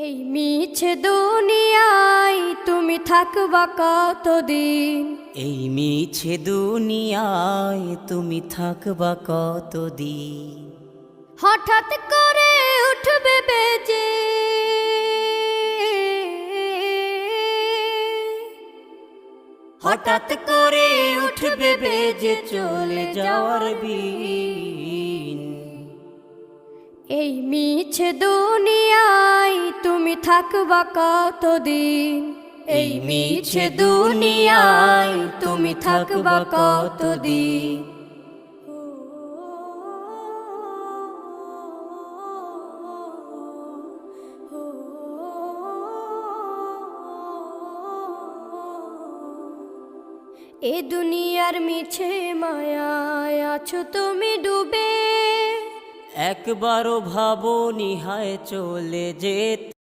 এই মিছে দুনিয়ায় তুমি থাকবা কতদিন? এই মিছে দুনিয়ায় তুমি থাকবা কতদিন? হঠাৎ করে উঠবে বেজে হঠাৎ করে উঠবে বেজে চলে যাওয়ার বিন। এই মিছে দুনিয়ায় তুমি থাকবা কতদিন? এই মিছে দুনিয়ায় তুমি থাকবা কতদিন? এ দুনিয়ার মিছে মায়ায় আছো তুমি ডুবে, একবারও ভাবো নিহায় চলে যেতে